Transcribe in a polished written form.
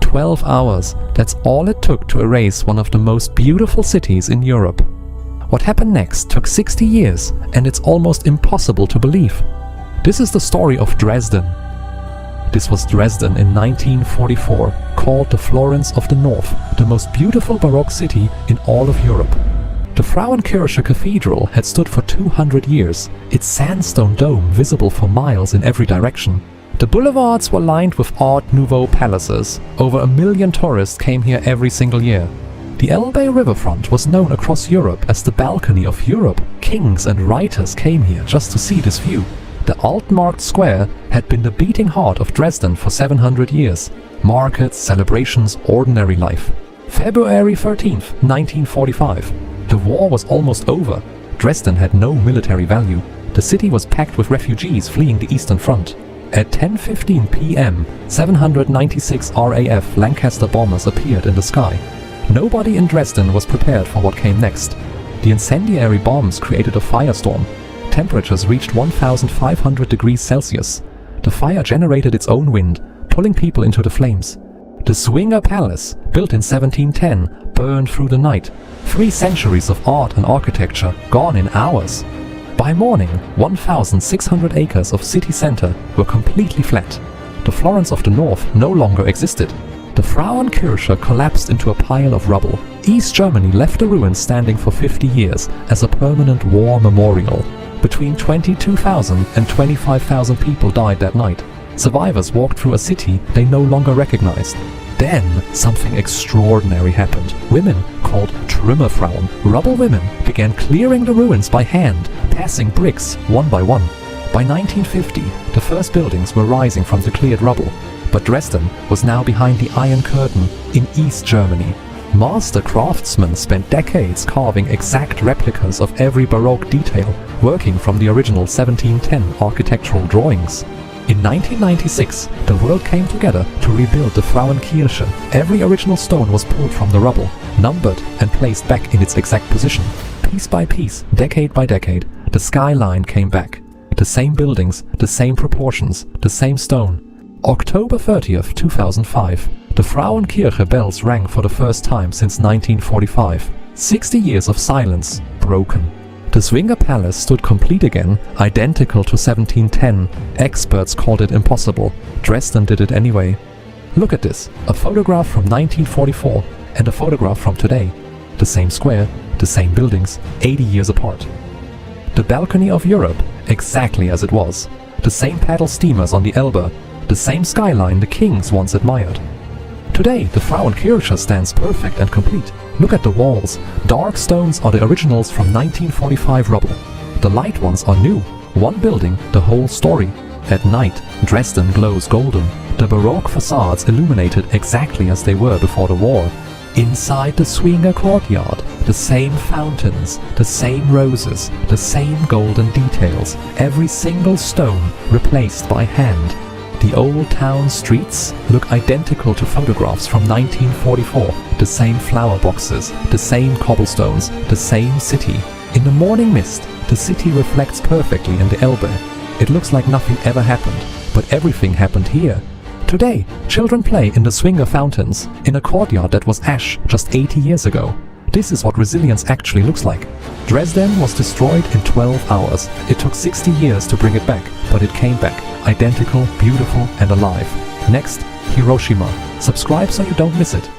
12 hours, that's all it took to erase one of the most beautiful cities in Europe. What happened next took 60 years, and it's almost impossible to believe. This is the story of Dresden. This was Dresden in 1944, called the Florence of the North, the most beautiful Baroque city in all of Europe. The Frauenkirche Cathedral had stood for 200 years, its sandstone dome visible for miles in every direction. The boulevards were lined with Art Nouveau palaces. Over 1 million tourists came here every single year. The Elbe riverfront was known across Europe as the balcony of Europe. Kings and writers came here just to see this view. The Altmarkt Square had been the beating heart of Dresden for 700 years. Markets, celebrations, ordinary life. February 13th, 1945. The war was almost over. Dresden had no military value. The city was packed with refugees fleeing the Eastern Front. At 10:15 p.m., 796 RAF Lancaster bombers appeared in the sky. Nobody in Dresden was prepared for what came next. The incendiary bombs created a firestorm. Temperatures reached 1,500 degrees Celsius. The fire generated its own wind, pulling people into the flames. The Zwinger Palace, built in 1710, burned through the night. 3 centuries of art and architecture gone in hours. By morning, 1,600 acres of city center were completely flat. The Florence of the North no longer existed. The Frauenkirche collapsed into a pile of rubble. East Germany left the ruins standing for 50 years as a permanent war memorial. Between 22,000 and 25,000 people died that night. Survivors walked through a city they no longer recognized. Then something extraordinary happened. Women, called Trümmerfrauen, rubble women, began clearing the ruins by hand, passing bricks one by one. By 1950, the first buildings were rising from the cleared rubble, but Dresden was now behind the Iron Curtain in East Germany. Master craftsmen spent decades carving exact replicas of every Baroque detail, working from the original 1710 architectural drawings. In 1996, the world came together to rebuild the Frauenkirche. Every original stone was pulled from the rubble, numbered and placed back in its exact position. Piece by piece, decade by decade, the skyline came back. The same buildings, the same proportions, the same stone. October 30th, 2005, the Frauenkirche bells rang for the first time since 1945. 60 years of silence, broken. The Zwinger Palace stood complete again, identical to 1710. Experts called it impossible. Dresden did it anyway. Look at this, a photograph from 1944 and a photograph from today. The same square, the same buildings, 80 years apart. The balcony of Europe, exactly as it was. The same paddle steamers on the Elbe, the same skyline the kings once admired. Today, the Frauenkirche stands perfect and complete. Look at the walls. Dark stones are the originals from 1945 rubble. The light ones are new. One building, the whole story. At night, Dresden glows golden. The Baroque facades illuminated exactly as they were before the war. Inside the Zwinger courtyard, the same fountains, the same roses, the same golden details. Every single stone replaced by hand. The old town streets look identical to photographs from 1944. The same flower boxes, the same cobblestones, the same city. In the morning mist, the city reflects perfectly in the Elbe. It looks like nothing ever happened, but everything happened here. Today, children play in the Zwinger fountains, in a courtyard that was ash just 80 years ago. This is what resilience actually looks like. Dresden was destroyed in 12 hours. It took 60 years to bring it back, but it came back, identical, beautiful, and alive. Next, Hiroshima. Subscribe so you don't miss it.